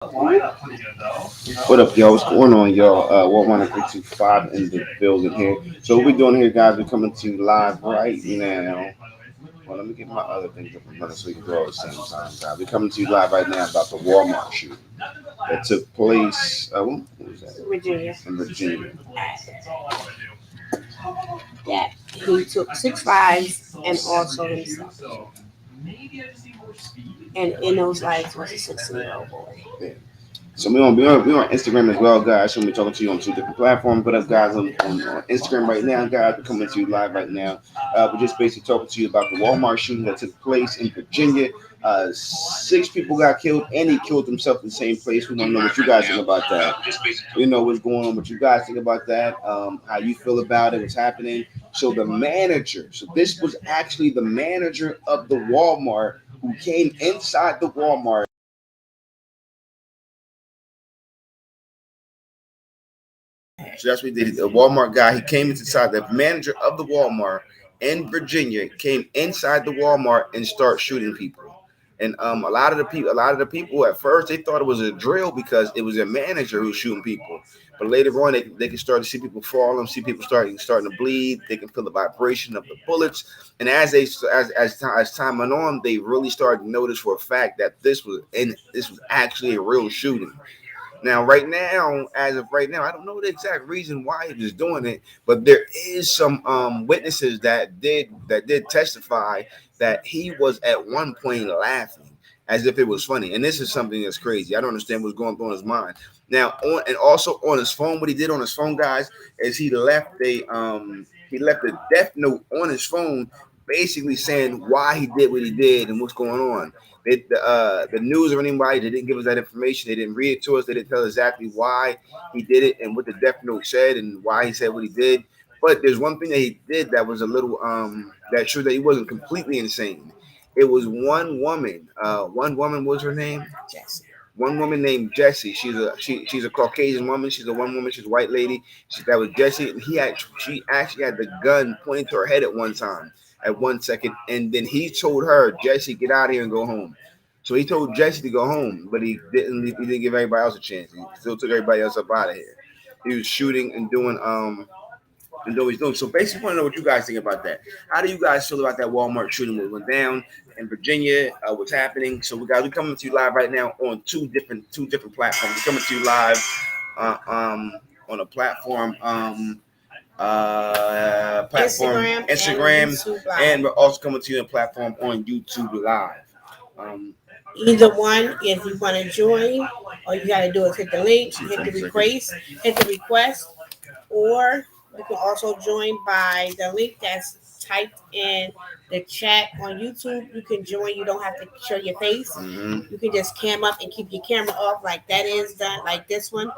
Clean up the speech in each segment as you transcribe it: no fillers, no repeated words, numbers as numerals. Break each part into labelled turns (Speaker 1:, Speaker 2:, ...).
Speaker 1: What up, y'all? What's going on, y'all? 11325 in the building here. So what we're doing here, guys, we're coming to you live right now. Well, let me get my other things up in front so we can go at the same time, guys. We're coming to you live right now about the Walmart shooting that took place. What was that?
Speaker 2: Virginia.
Speaker 1: In Virginia.
Speaker 2: That he took 6 lives and also himself. And in those lives was a 16-year-old boy.
Speaker 1: Yeah. So we on Instagram as well, guys. So we're talking to you on two different platforms. But us guys on Instagram right now, guys, we're coming to you live right now. We're just basically talking to you about the Walmart shooting that took place in Virginia. 6 people got killed, and he killed himself in the same place. We want to know what you guys think about that. We know what's going on, what you guys think about that. How you feel about it, what's happening. So the manager. So this was actually the manager of the Walmart who came inside the Walmart. So that's what he did. The Walmart guy, he came inside. The manager of the Walmart in Virginia came inside the Walmart and start shooting people. And a lot of the people at first they thought it was a drill because it was a manager who was shooting people. But later on, they can start to see people fall and see people starting to bleed. They can feel the vibration of the bullets. And as time went on, they really started to notice for a fact that this was actually a real shooting. Now, right now, as of right now, I don't know the exact reason why he was doing it, but there is some witnesses that did testify that he was at one point laughing as if it was funny. And this is something that's crazy. I don't understand what's going through his mind. Now, also on his phone, what he did on his phone, guys, is he left a death note on his phone, basically saying why he did what he did and what's going on. The news or anybody, they didn't give us that information. They didn't read it to us. They didn't tell exactly why he did it and what the death note said and why he said what he did. But there's one thing that he did that was a little that showed that he wasn't completely insane. It was one woman. One woman was her name.
Speaker 2: Jesse.
Speaker 1: One woman named Jessie. She's a Caucasian woman. She's a one woman. She's a white lady. That was Jessie, and she actually had the gun pointed to her head at one time, at 1 second, and then he told her, Jessie, get out of here and go home. So he told Jessie to go home, but he didn't. He didn't give everybody else a chance. He still took everybody else up out of here. He was shooting and doing what he's doing. So basically, I want to know what you guys think about that. How do you guys feel about that Walmart shooting that went down in Virginia? What's happening? So we're coming to you live right now on two different platforms. We're coming to you live on a platform Instagram, and we're also coming to you on a platform on YouTube Live. Um,
Speaker 2: Either one, if you want to join, all you got to do is hit the link, hit the request, or you can also join by the link that's typed in the chat on YouTube. You can join. You don't have to show your face.
Speaker 1: mhm.
Speaker 2: You can just cam up and keep your camera off like that is done, like this one.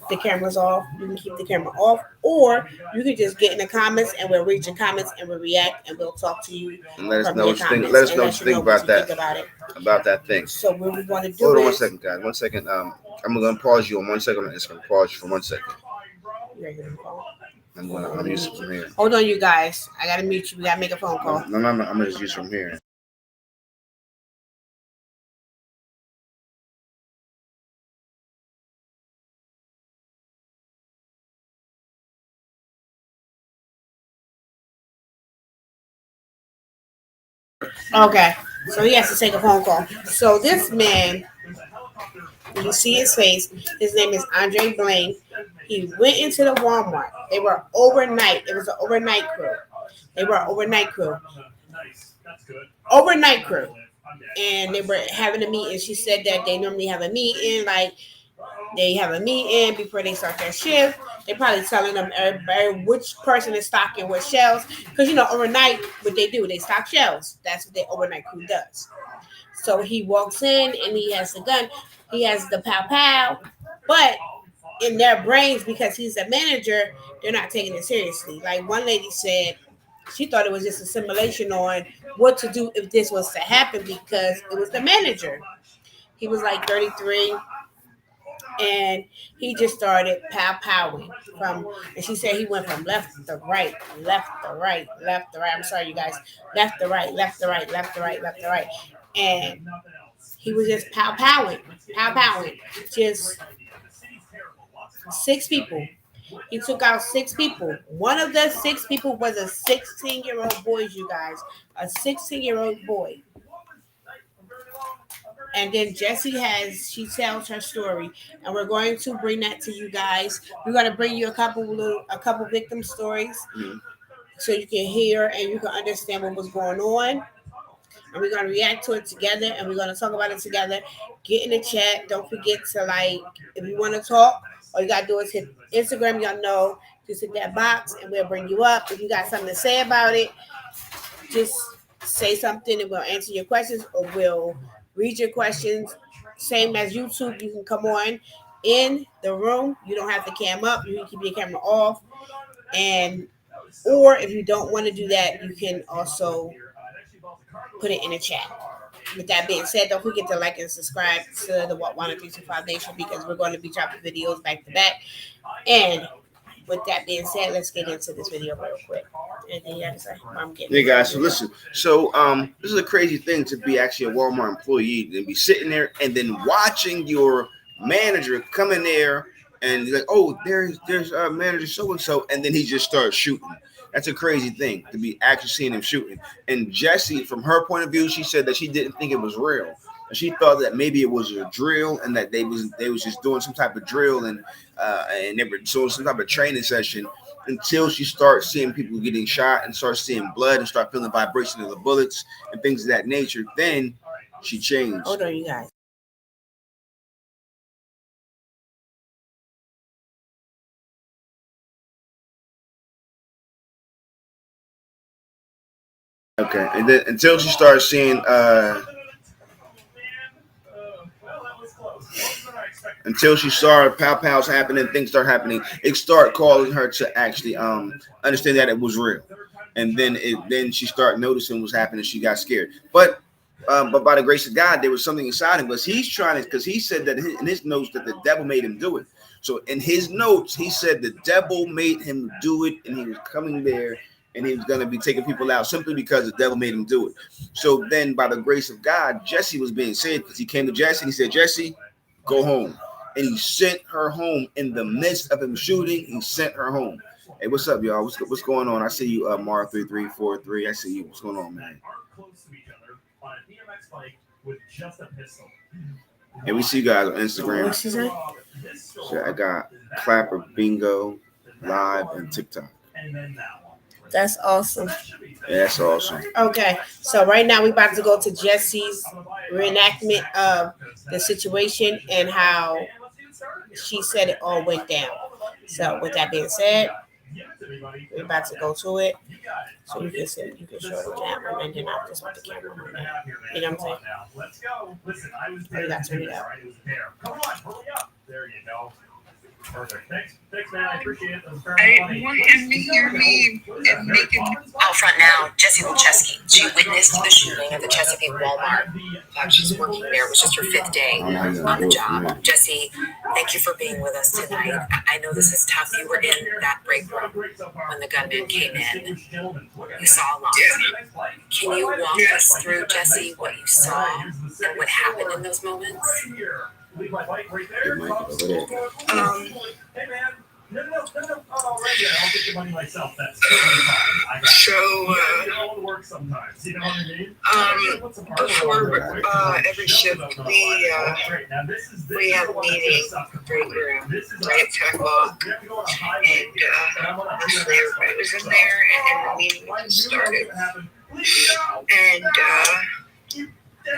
Speaker 2: The camera's off. You can keep the camera off, or you can just get in the comments and we'll read your comments and we'll react and we'll talk to you
Speaker 1: And let us
Speaker 2: from
Speaker 1: know
Speaker 2: your
Speaker 1: what you think.
Speaker 2: comments
Speaker 1: Let us
Speaker 2: and
Speaker 1: know
Speaker 2: let
Speaker 1: what you
Speaker 2: you
Speaker 1: think
Speaker 2: know what
Speaker 1: about
Speaker 2: you
Speaker 1: that.
Speaker 2: think about it.
Speaker 1: About that thing.
Speaker 2: So what we want to do
Speaker 1: Hold on
Speaker 2: is
Speaker 1: 1 second, guys. 1 second. I'm gonna pause you on 1 second. It's gonna pause you for 1 second.
Speaker 2: you're getting a phone.
Speaker 1: I'm using from here.
Speaker 2: Hold on, you guys. I gotta mute you. We gotta make a phone call.
Speaker 1: No. I'm gonna just use from here.
Speaker 2: Okay. So he has to take a phone call. So this man, you see his face. His name is Andre Bling. He went into the Walmart. They were overnight. It was an overnight crew. They were an overnight crew. Overnight crew. And they were having a meeting. She said that they normally have a meeting, like they have a meeting before they start their shift. They probably telling them everybody which person is stocking what shelves. Because overnight, what they do, they stock shelves. That's what the overnight crew does. So he walks in and he has the gun. He has the pow pow. But in their brains, because he's a manager, they're not taking it seriously. Like one lady said, she thought it was just a simulation on what to do if this was to happen because it was the manager. He was like 33 and he just started pow powing from, and she said he went from left to right, left to right, left to right. I'm sorry, you guys, left to right, left to right, left to right, left to right, and He was just pow powing, just 6 people. He took out 6 people. One of the 6 people was a 16-year-old boy, you guys. A 16-year-old boy. And then she tells her story, and we're going to bring that to you guys. We're going to bring you a couple victim stories,
Speaker 1: Mhm.
Speaker 2: so you can hear and you can understand what was going on. And we're gonna react to it together, and we're gonna talk about it together. Get in the chat. Don't forget to, like, if you want to talk, all you gotta do is hit Instagram. Y'all know, just hit that box, and we'll bring you up. If you got something to say about it, just say something, and we'll answer your questions, or we'll read your questions. Same as YouTube, you can come on in the room. You don't have the cam up. You can keep your camera off, and or if you don't want to do that, you can also put it in the chat. With that being said, don't forget to like and subscribe to the What 1325 Nation, because we're going to be dropping videos back to back. And with that being said, let's get into this video real quick. Anything you got to say? I'm getting
Speaker 1: Yeah,
Speaker 2: it.
Speaker 1: guys. So listen. So this is a crazy thing to be actually a Walmart employee and be sitting there and then watching your manager come in there and he's like, oh, there's manager so and then he just starts shooting. That's a crazy thing to be actually seeing him shooting. And Jessie, from her point of view, she said that she didn't think it was real. And she thought that maybe it was a drill and that they was just doing some type of drill and they were doing some type of training session until she starts seeing people getting shot and starts seeing blood and start feeling vibration of the bullets and things of that nature. Then she changed.
Speaker 2: Hold on, you guys.
Speaker 1: Okay, and then until she starts seeing until she saw pow pows happening, things start happening. It started calling her to actually understand that it was real, and then she started noticing what's happening. She got scared, but by the grace of God, there was something inside him. Because he's trying to, because he said that in his notes that the devil made him do it. So in his notes, he said the devil made him do it, and he was coming there, and he was going to be taking people out simply because the devil made him do it. So then, by the grace of God, Jesse was being saved because he came to Jesse and he said, Jesse, go home. And he sent her home in the midst of him shooting. He sent her home. Hey, what's up, y'all? What's going on? I see you, Mar3343. I see you. What's going on, man? And we see you guys on Instagram.
Speaker 2: What she say?
Speaker 1: So I got Clapper Bingo Live and TikTok.
Speaker 2: That's awesome.
Speaker 1: Yeah, that's awesome.
Speaker 2: Okay, so right now we about to go to Jesse's reenactment of the situation and how she said it all went down. So with that being said, we're about to go to it. So you can see, you can show the camera, and then I'll just put the camera on there. You know what I'm saying? Oh, you got to turn it out.
Speaker 3: Thanks, man. I appreciate it. I want him to hear me and make it.
Speaker 4: Out front now, Jessie Wilczewski. She witnessed the shooting at the Chesapeake Walmart. In fact, she's working there. It was just her 5th day on the job. Jessie, thank you for being with us tonight. I know this is tough. You were in that break room when the gunman came in. You saw a lot.
Speaker 3: Yeah.
Speaker 4: Can you walk us through, Jessie, what you saw and what happened in those moments?
Speaker 3: Before every shift, we have a meeting, break room, right at 10 o'clock, and everybody was in there, and the meeting just started, and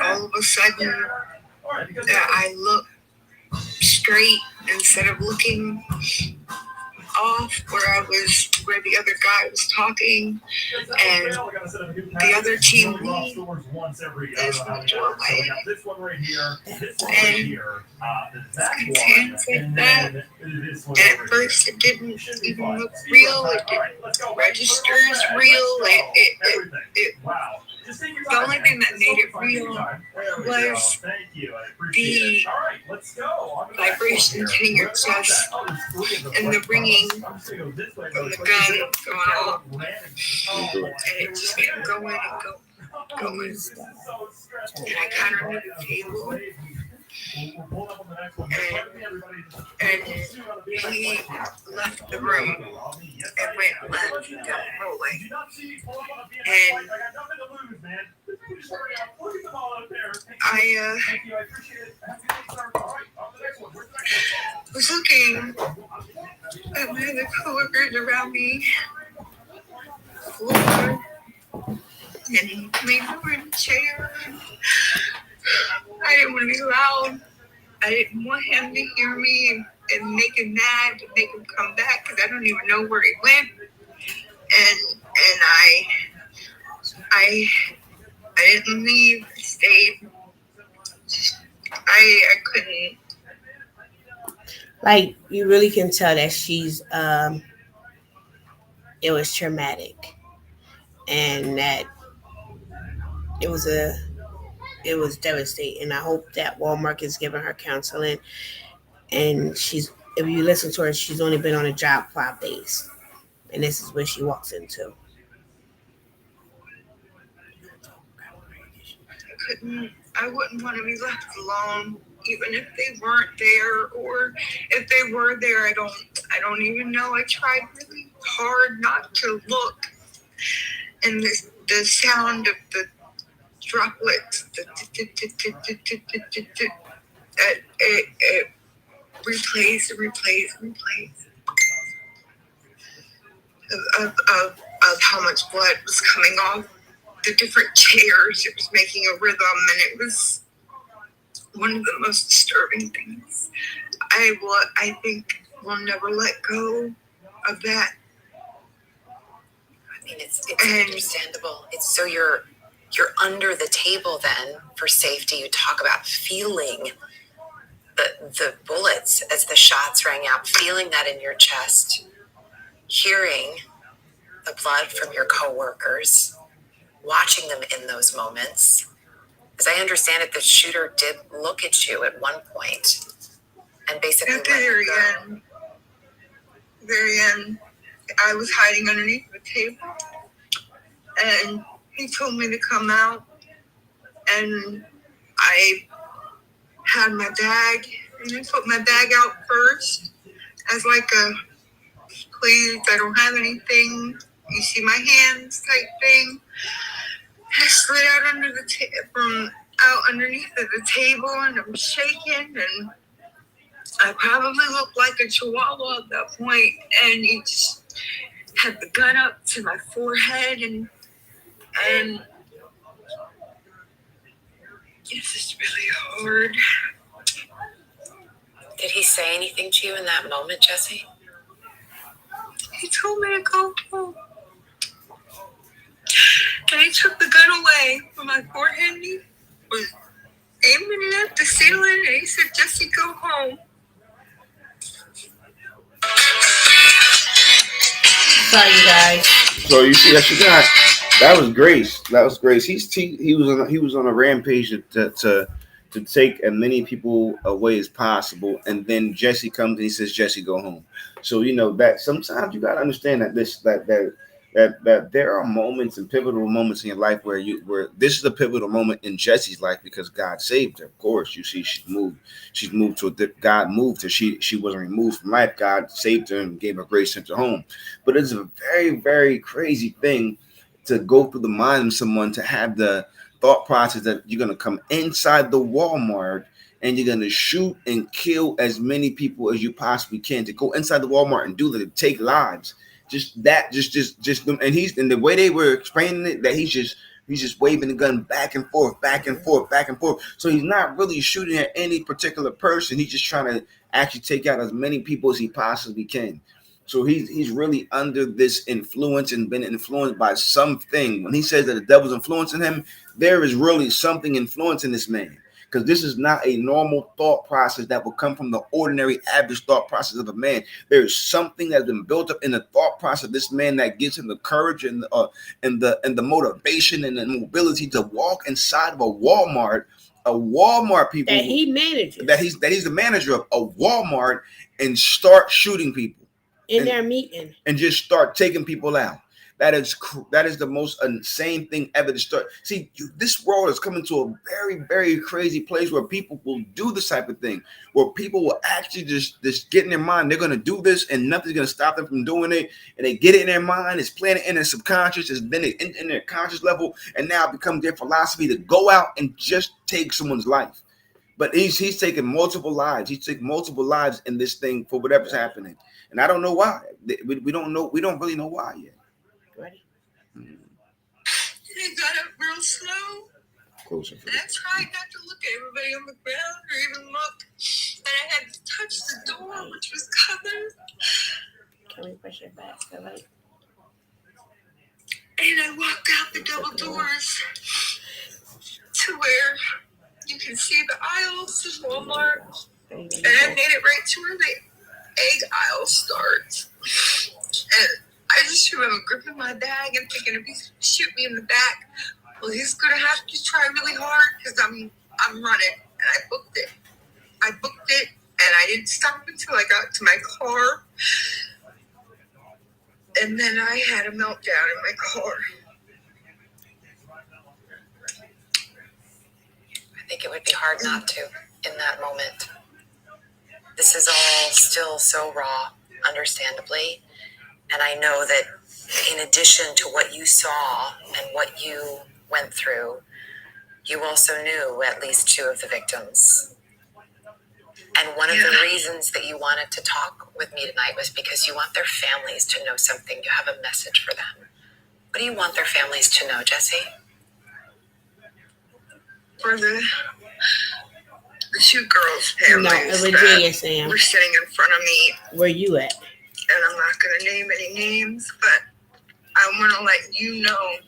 Speaker 3: all of a sudden, I look straight instead of looking off where the other guy was talking, and the other team lead is the doorway, and contains like that. And at first, it didn't even look real. It didn't register as real. The only thing that made it real was the vibrations hitting your chest and the ringing from the gun going off. And it just kept going and going. going. And I got under the table, and he left the room and went left down the hallway. And I was looking at my other coworkers around me, floor, and he made over in the chair. I didn't want to be loud. I didn't want him to hear me and make him mad, to make him come back, because I don't even know where he went. And I didn't leave. I stayed. I couldn't.
Speaker 2: Like you really can tell that she's it was traumatic, and that it was a it was devastating. I hope that Walmart is giving her counseling, and she's if you listen to her, she's only been on a job 5 days, and this is what she walks into.
Speaker 3: Couldn't. I wouldn't want to be left alone, even if they weren't there, or if they were there. I don't even know. I tried really hard not to look, and the sound of the droplets, it replays and replays and replays of how much blood was coming off the different chairs. It was making a rhythm, and it was one of the most disturbing things. I think we'll never let go of that.
Speaker 4: I mean, it's understandable. It's so you're under the table then for safety. You talk about feeling the bullets as the shots rang out, feeling that in your chest, hearing the blood from your coworkers, watching them in those moments. As I understand it, the shooter did look at you at one point and basically
Speaker 3: at the very end, I was hiding underneath the table, and he told me to come out, and I had my bag, and I put my bag out first as like a please, I don't have anything, you see my hands type thing. I slid out from out underneath of the table, and I'm shaking, and I probably looked like a chihuahua at that point, and he just had the gun up to my forehead, and it's just really hard.
Speaker 4: Did he say anything to you in that moment, Jesse?
Speaker 3: He told me to go home. And he took the gun away from my forehead, and he was aiming it at the ceiling, and he said, Jesse, go home.
Speaker 2: Sorry, you guys.
Speaker 1: So you see that she got that was Grace. That was Grace. He was on a rampage to take as many people away as possible, and then Jesse comes and he says, "Jesse, go home." So you know that sometimes you gotta understand that that there are moments and pivotal moments in your life where this is a pivotal moment in Jesse's life because God saved her. Of course, you see she's moved to God moved her. She wasn't removed from life. God saved her and gave her grace sent her home. But it's a very very crazy thing to go through the mind of someone to have the thought process that you're gonna come inside the Walmart and you're gonna shoot and kill as many people as you possibly can to go inside the Walmart and do that, to take lives. Just that, just them, and he's and the way they were explaining it, that he's just waving the gun back and forth, back and forth, back and forth. So he's not really shooting at any particular person. He's just trying to actually take out as many people as he possibly can. So he's really under this influence and been influenced by something. When he says that the devil's influencing him, there is really something influencing this man. Because this is not a normal thought process that will come from the ordinary average thought process of a man. There is something that's been built up in the thought process of this man that gives him the courage and the motivation and the mobility to walk inside of a Walmart people
Speaker 2: That he manages.
Speaker 1: That he's the manager of a Walmart, and start shooting people
Speaker 2: in their meeting.
Speaker 1: and just start taking people out. That is the most insane thing ever to start. See, this world is coming to a very, very crazy place where people will do this type of thing, where people will actually just get in their mind they're gonna do this and nothing's gonna stop them from doing it, and they get it in their mind. It's planted in their subconscious, it's been in their conscious level, and now it becomes their philosophy to go out and just take someone's life. But he's taken multiple lives. He's taken multiple lives in this thing for whatever's happening, and I don't know why. We don't know. We don't really know why yet.
Speaker 2: Ready?
Speaker 3: He got up real slow.
Speaker 1: Closer.
Speaker 3: And I tried not to look at everybody on the ground or even look. And I had to touch the door, which was covered.
Speaker 2: Can we push it back? Like...
Speaker 3: And I walked out the double doors to where you can see the aisles of Walmart. And I made it right to where the egg aisle starts. And I just remember gripping my bag and thinking, if he's shoot me in the back, well, he's gonna have to try really hard because I'm running. And I booked it, and I didn't stop until I got to my car. And then I had a meltdown in my car.
Speaker 4: I think it would be hard not to in that moment. This is all still so raw, understandably. And I know that in addition to what you saw and what you went through, you also knew at least 2 of the victims. And one of the reasons that you wanted to talk with me tonight was because you want their families to know something. You have a message for them. What do you want their families to know, Jesse?
Speaker 3: For the 2 girls' families
Speaker 2: Virginia, Sam.
Speaker 3: were sitting in front of me.
Speaker 2: Where you at?
Speaker 3: And I'm not going to name any names, but I want to let you know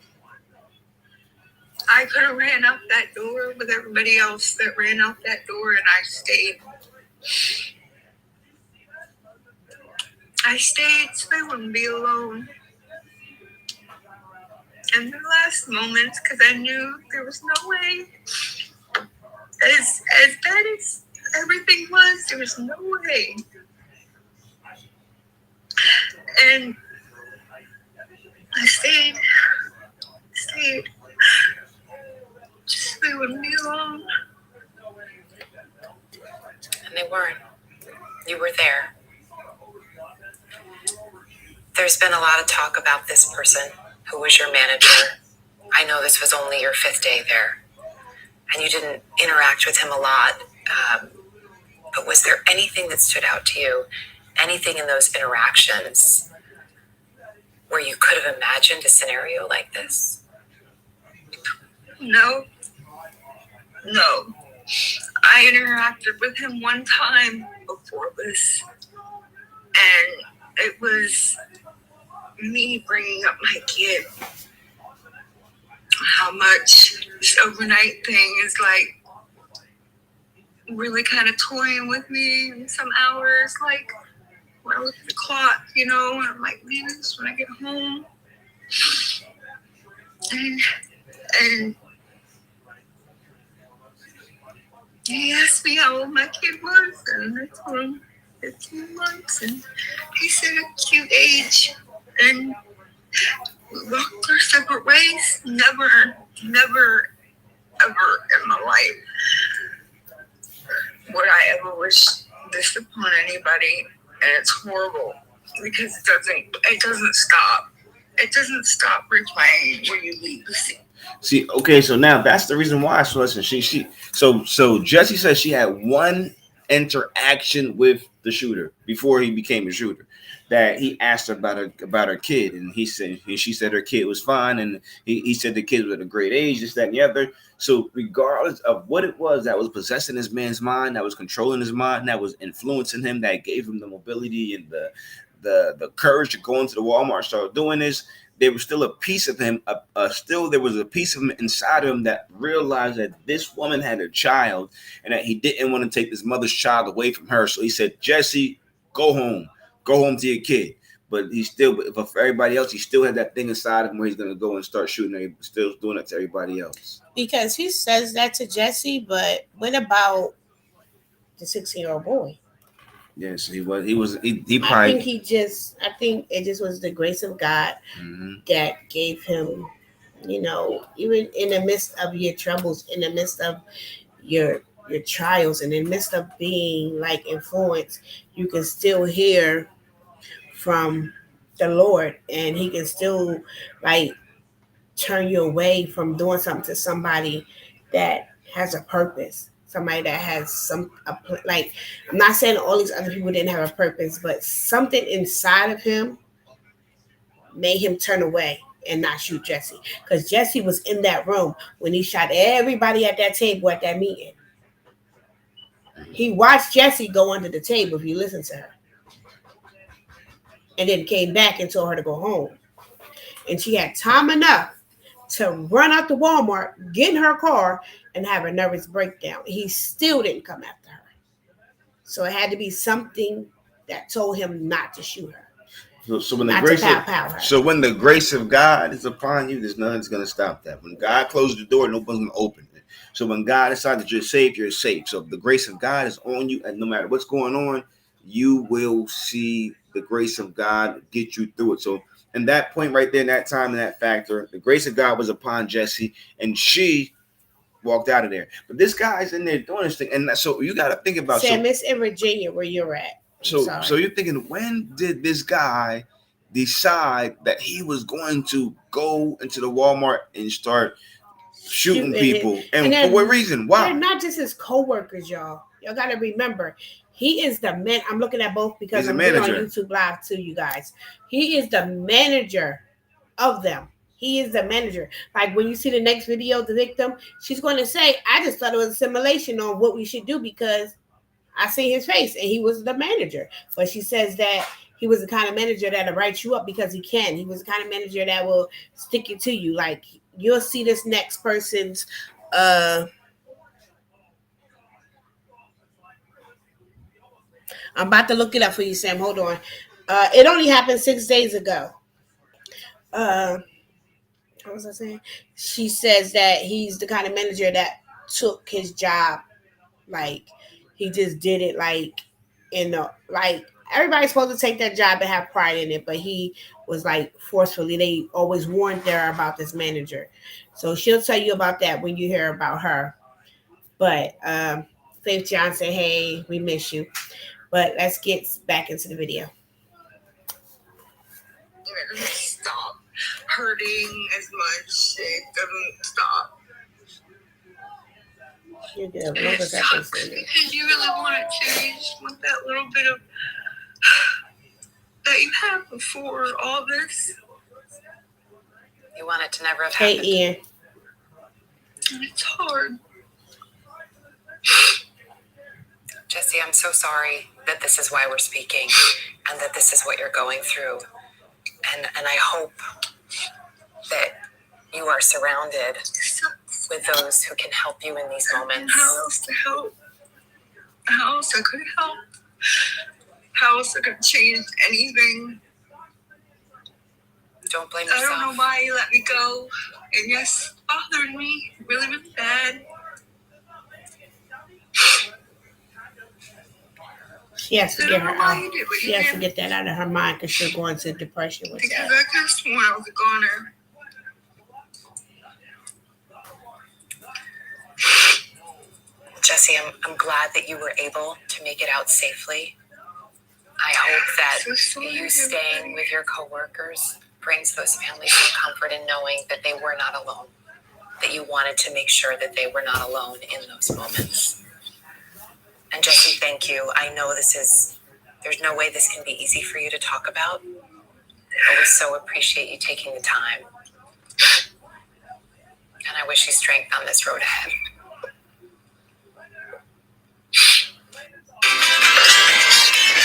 Speaker 3: I could have ran out that door with everybody else that ran out that door, and I stayed. I stayed so they wouldn't be alone. And the last moments, because I knew there was no way, as bad as everything was, there was no way. And I stayed. Just so they wouldn't be alone.
Speaker 4: And they weren't. You were there. There's been a lot of talk about this person who was your manager. I know this was only your 5th day there, and you didn't interact with him a lot. But was there anything that stood out to you? Anything in those interactions where you could have imagined a scenario like this?
Speaker 3: No. I interacted with him one time before this, and it was me bringing up my kid. How much this overnight thing is like really kind of toying with me in some hours. Like when I look at the clock, and I'm like, man, this is when I get home. And he asked me how old my kid was, and I told him 15 months, and he said a cute age, and we walked our separate ways. Never, ever in my life would I ever wish this upon anybody, and it's horrible because it doesn't stop. It doesn't stop replaying where you leave the scene.
Speaker 1: See, okay, so now that's the reason why. So listen, so Jesse says she had one interaction with the shooter before he became a shooter. That he asked her about her kid, and she said her kid was fine, and he said the kid was at a great age, this, that, and the other. So regardless of what it was that was possessing this man's mind, that was controlling his mind, that was influencing him, that gave him the mobility and the courage to go into the Walmart and start doing this, there was still a piece of him, there was a piece of him inside of him that realized that this woman had a child and that he didn't want to take this mother's child away from her. So he said, Jesse, go home to your kid. But but for everybody else, he still had that thing inside of him where he's going to go and start shooting, still doing it to everybody else.
Speaker 2: Because he says that to Jesse, but what about the 16-year-old boy?
Speaker 1: Yes, he was. He was. He
Speaker 2: I think
Speaker 1: probably.
Speaker 2: I think it just was the grace of God
Speaker 1: Hmm.
Speaker 2: that gave him, even in the midst of your troubles, in the midst of your your trials, and in the midst of being like influenced, you can still hear from the Lord, and He can still like turn you away from doing something to somebody that has a purpose. Somebody that has like, I'm not saying all these other people didn't have a purpose, but something inside of him made him turn away and not shoot Jesse. Because Jesse was in that room when he shot everybody at that table at that meeting. He watched Jesse go under the table, if you listen to her, and then came back and told her to go home. And she had time enough to run out to Walmart, get in her car, and have a nervous breakdown. He still didn't come after her. So it had to be something that told him not to shoot her,
Speaker 1: So when the
Speaker 2: not to
Speaker 1: grace of
Speaker 2: pow pow her.
Speaker 1: so when the grace of God is upon you, there's nothing's gonna stop that. When God closes the door, nobody's gonna open it. So when God decides that you're safe, you're safe. So if the grace of God is on you, and no matter what's going on, you will see the grace of God get you through it. So in that point right there, in that time, in that factor, the grace of God was upon Jesse, and she walked out of there. But this guy's in there doing this thing, and so you got to think about
Speaker 2: Sam, it's in Virginia where you're at. I'm
Speaker 1: so
Speaker 2: sorry.
Speaker 1: you're thinking, when did this guy decide that he was going to go into the Walmart and start shooting
Speaker 2: Shooting him.
Speaker 1: people,
Speaker 2: And
Speaker 1: and for what
Speaker 2: then
Speaker 1: reason?
Speaker 2: they're
Speaker 1: Why?
Speaker 2: not just his co-workers, y'all. Y'all gotta remember, he is the man. I'm looking at both because
Speaker 1: He's a
Speaker 2: I'm doing on
Speaker 1: manager.
Speaker 2: YouTube Live too, you guys. He is the manager of them. He is the manager. Like when you see the next video, the victim, she's going to say, I just thought it was a simulation on what we should do because I see his face and he was the manager. But she says that he was the kind of manager that'll write you up because he can. He was the kind of manager that will stick it to you. Like you'll see this next person's uh I'm about to look it up for you, Sam. Hold on. It only happened 6 days ago. Uh what was I saying? She says that he's the kind of manager that took his job. Like he just did it like in the like everybody's supposed to take their job and have pride in it, but he was like forcefully. They always warned her about this manager, so she'll tell you about that when you hear about her. But Faith Johnson, hey, we miss you. But let's get back into the video.
Speaker 3: It doesn't stop hurting as much. It doesn't stop.
Speaker 2: You're good.
Speaker 3: And
Speaker 2: Long
Speaker 3: it
Speaker 2: as I can
Speaker 3: sucks
Speaker 2: see you.
Speaker 3: because you really want it to. You just want that little bit of that you had before all this.
Speaker 4: You want it to never have
Speaker 2: Hey,
Speaker 4: happened.
Speaker 2: Ian.
Speaker 3: And it's hard.
Speaker 4: Jesse, I'm so sorry that this is why we're speaking and that this is what you're going through. And I hope that you are surrounded with those who can help you in these moments.
Speaker 3: How else to help? How else I could help? How else I could change anything?
Speaker 4: Don't blame
Speaker 3: I
Speaker 4: yourself.
Speaker 3: don't know why you let me go. And yes, it bothered me really, really bad.
Speaker 2: She has to
Speaker 3: I
Speaker 2: get
Speaker 3: don't
Speaker 2: her
Speaker 3: know why
Speaker 2: out.
Speaker 3: you did what
Speaker 2: She
Speaker 3: you
Speaker 2: has to
Speaker 3: did.
Speaker 2: get that out of her mind because she'll go into depression with
Speaker 3: Because
Speaker 2: that.
Speaker 3: I could have sworn I was a goner.
Speaker 4: Jesse, I'm glad that you were able to make it out safely. I hope that you staying with your coworkers brings those families some comfort in knowing that they were not alone, that you wanted to make sure that they were not alone in those moments. And Jesse, thank you. I know there's no way this can be easy for you to talk about, but we so appreciate you taking the time. And I wish you strength on this road ahead.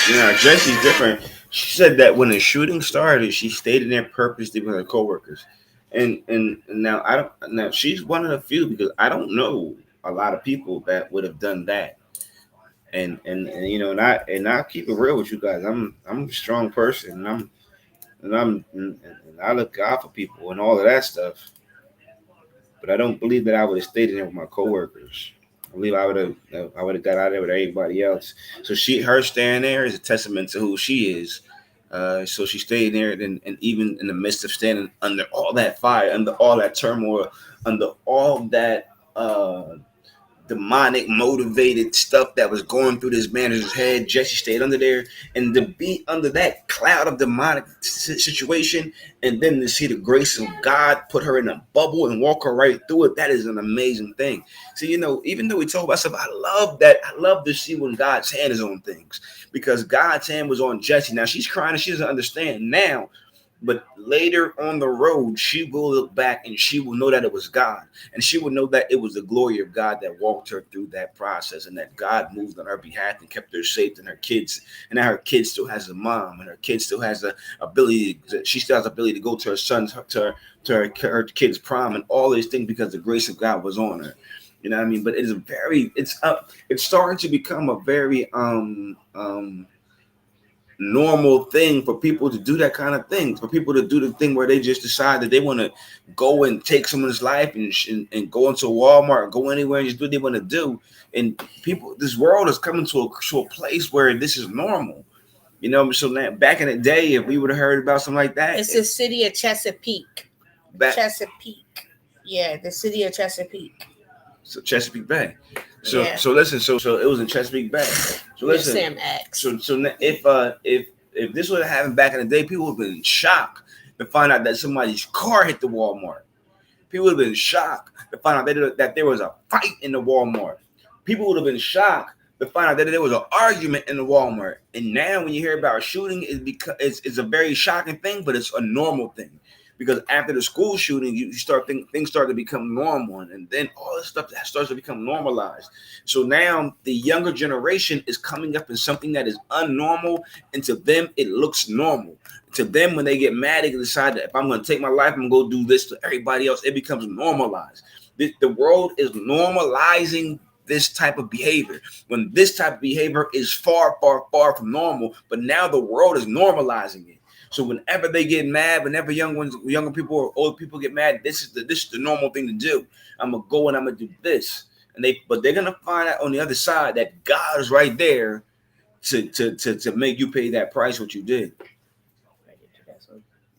Speaker 1: Yeah, Jesse's different. She said that when the shooting started, she stayed in there purposely with her coworkers, and now I don't. Now she's one of the few because I don't know a lot of people that would have done that. And and I keep it real with you guys. I'm a strong person, and I look out for people and all of that stuff. But I don't believe that I would have stayed in there with my coworkers. I believe I would have got out of there with everybody else. So her staying there is a testament to who she is. So she stayed there, and even in the midst of standing under all that fire, under all that turmoil, under all that demonic motivated stuff that was going through this manager's head, Jesse stayed under there, and to be under that cloud of demonic situation, and then to see the grace of God put her in a bubble and walk her right through it, that is an amazing thing. So even though we talk about stuff, I love that. I love to see when God's hand is on things, because God's hand was on Jesse. Now she's crying and she doesn't understand now, but later on the road, she will look back and she will know that it was God. And she will know that it was the glory of God that walked her through that process, and that God moved on her behalf and kept her safe, and her kids. And now her kid still has a mom, and her kid still has the ability. She still has the ability to go to her son's, her kid's prom, and all these things because the grace of God was on her. You know what I mean? But it's starting to become a very normal thing for people to do that kind of thing, for people to do the thing where they just decide that they want to go and take someone's life and go into Walmart, go anywhere and just do what they want to do. And people, this world is coming to a place where this is normal. So now, back in the day, if we would have heard about something like that,
Speaker 2: It's the city of Chesapeake. Chesapeake. Yeah, the city of Chesapeake.
Speaker 1: So Chesapeake Bay. So listen. So it was in Chesapeake Bay. So listen.
Speaker 2: Sam X.
Speaker 1: So if this would have happened back in the day, people would have been shocked to find out that somebody's car hit the Walmart. People would have been shocked to find out that there was a fight in the Walmart. People would have been shocked to find out that there was an argument in the Walmart. And now when you hear about a shooting, it's a very shocking thing, but it's a normal thing. Because after the school shooting, things start to become normal, and then all this stuff that starts to become normalized. So now the younger generation is coming up in something that is unnormal, and to them it looks normal. To them, when they get mad, they can decide that if I'm going to take my life, I'm going to go do this to everybody else. It becomes normalized. The world is normalizing this type of behavior, when this type of behavior is far, far, far from normal. But now the world is normalizing it. So whenever they get mad, whenever younger people or old people get mad, this is the normal thing to do. I'm gonna go and I'm gonna do this, but they're gonna find out on the other side that God is right there to make you pay that price what you did.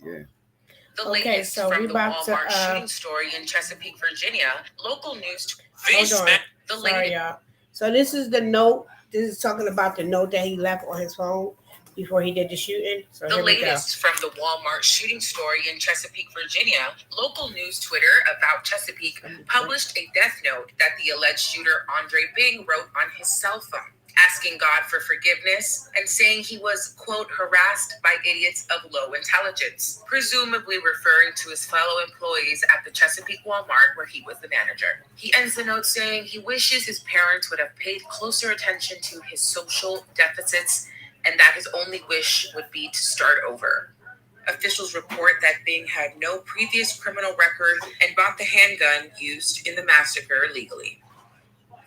Speaker 1: Yeah.
Speaker 4: The latest from the Walmart shooting story in Chesapeake, Virginia. Local news.
Speaker 2: Hold on. Sorry, y'all. So this is the note. This is talking about the note that he left on his phone before he did the shooting. So
Speaker 4: the latest from the Walmart shooting story in Chesapeake, Virginia. Local news Twitter about Chesapeake published a death note that the alleged shooter Andre Bing wrote on his cell phone, asking God for forgiveness and saying he was, quote, harassed by idiots of low intelligence, presumably referring to his fellow employees at the Chesapeake Walmart where he was the manager. He ends the note saying he wishes his parents would have paid closer attention to his social deficits, and that his only wish would be to start over. Officials report that Bing had no previous criminal record and bought the handgun used in the massacre legally.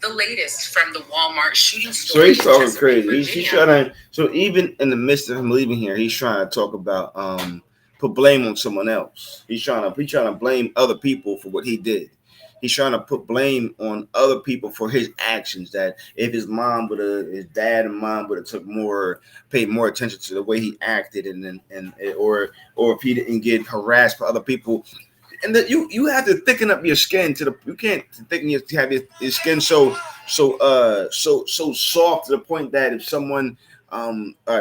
Speaker 4: The latest from the Walmart shooting story.
Speaker 1: So he's talking crazy. He's trying to. So even in the midst of him leaving here, he's trying to talk about put blame on someone else. He's trying to blame other people for what he did. He's trying to put blame on other people for his actions. That if his dad and mom would have paid more attention to the way he acted, or if he didn't get harassed by other people, and that you have to thicken up your skin you can't thicken have your skin so soft to the point that if someone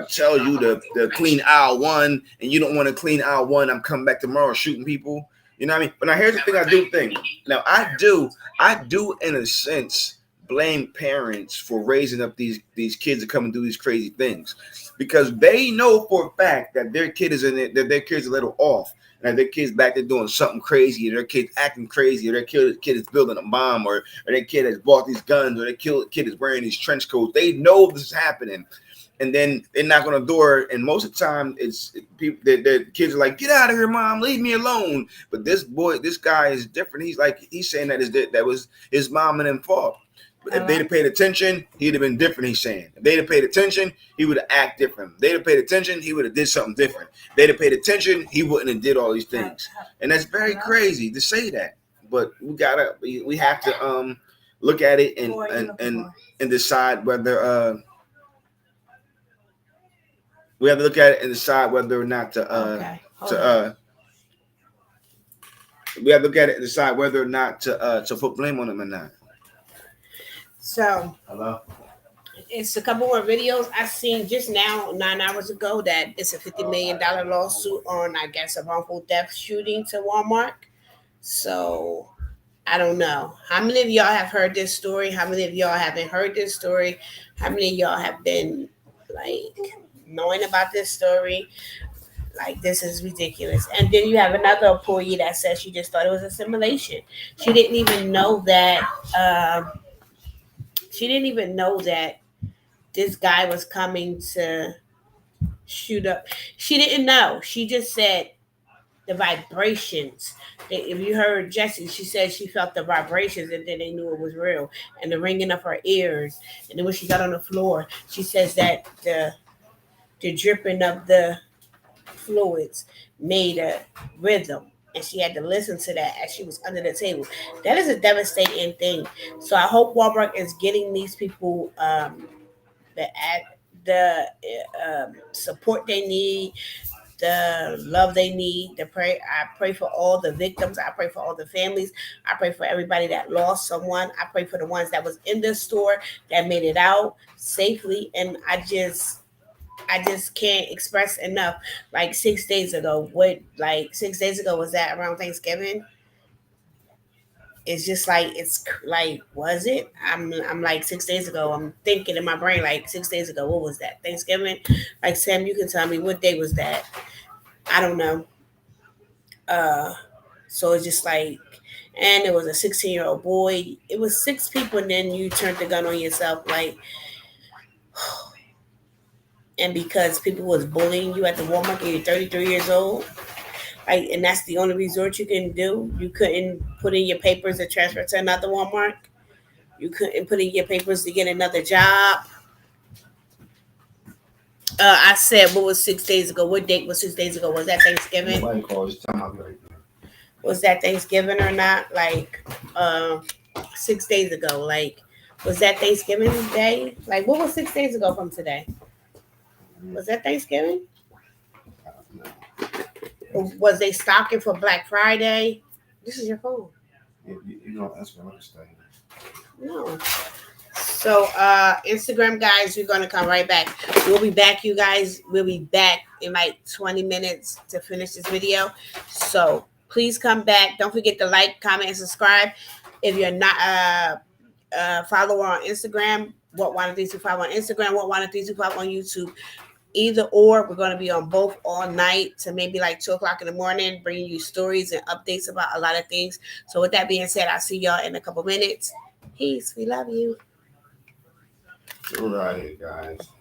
Speaker 1: tell you to clean aisle 1 and you don't want to clean aisle 1, I'm coming back tomorrow shooting people. You know what I mean? But now here's the thing I do think. Now I do in a sense blame parents for raising up these kids to come and do these crazy things, because they know for a fact that their kid is in it, that their kid's a little off, and their kid's back there doing something crazy, or their kid's acting crazy, or their kid is building a bomb, or their kid has bought these guns, or their kid is wearing these trench coats. They know this is happening. And then they knock on the door, and most of the time it's people. The kids are like, "Get out of here, mom! Leave me alone." But this guy is different. He's saying that was his mom and them fault. But if they'd have paid attention, he'd have been different. He's saying if they'd have paid attention, he would have acted different. If they'd have paid attention, he would have did something different. If they'd have paid attention, he wouldn't have did all these things. And that's very crazy to say that. But we have to look at it and
Speaker 2: What are you
Speaker 1: and
Speaker 2: looking
Speaker 1: and,
Speaker 2: for?
Speaker 1: and decide whether we have to look at it and decide whether or not
Speaker 2: Okay, hold
Speaker 1: to
Speaker 2: on.
Speaker 1: we have to look at it and decide whether or not to put blame on them or not.
Speaker 2: So
Speaker 1: Hello.
Speaker 2: it's a couple more videos I seen just now, 9 hours ago, that it's a $50 million lawsuit on, I guess, a wrongful death shooting to Walmart. So I don't know. How many of y'all have heard this story? How many of y'all haven't heard this story? How many of y'all have been like knowing about this story? Like, this is ridiculous. And then you have another employee that says she just thought it was a simulation. She didn't even know that. Um, she didn't even know that this guy was coming to shoot up. She didn't know. She just said the vibrations. If you heard Jessie, she said she felt the vibrations and then they knew it was real. And the ringing of her ears. And then when she got on the floor, she says that the dripping of the fluids made a rhythm. And she had to listen to that as she was under the table. That is a devastating thing. So I hope Walmart is getting these people the support they need, the love they need. The pray. I pray for all the victims. I pray for all the families. I pray for everybody that lost someone. I pray for the ones that was in the store that made it out safely. And I just can't express enough. Like 6 days ago, what, like 6 days ago, was that around Thanksgiving? It's just like, it's like, was it? I'm like 6 days ago. I'm thinking in my brain like 6 days ago. What was that? Thanksgiving? Like, Sam, you can tell me what day was that? I don't know. Uh, so it's just like, and it was a 16-year-old boy. It was six people, and then you turned the gun on yourself. Like, and because people was bullying you at the Walmart, and you're 33 years old, like, and that's the only resort you can do. You couldn't put in your papers to transfer to another Walmart. You couldn't put in your papers to get another job. I said, what was 6 days ago? What date was 6 days ago? Was that Thanksgiving?
Speaker 1: Nobody calls. Just tell me I'll be right there.
Speaker 2: Was that Thanksgiving or not? Like, 6 days ago. Like, was that Thanksgiving Day? Like, what was 6 days ago from today? Was that Thanksgiving? Or was they stocking for Black Friday? This is your phone.
Speaker 1: You don't answer my understanding.
Speaker 2: No. So, Instagram guys, we're gonna come right back. We'll be back, you guys. We'll be back in like 20 minutes to finish this video. So please come back. Don't forget to like, comment, and subscribe. If you're not follower on Instagram, what 10325 on Instagram, what 10325 on YouTube. Either or, we're going to be on both all night to maybe like 2 o'clock in the morning, bringing you stories and updates about a lot of things. So with that being said, I'll see y'all in a couple minutes. Peace. We love you.
Speaker 1: All right, guys.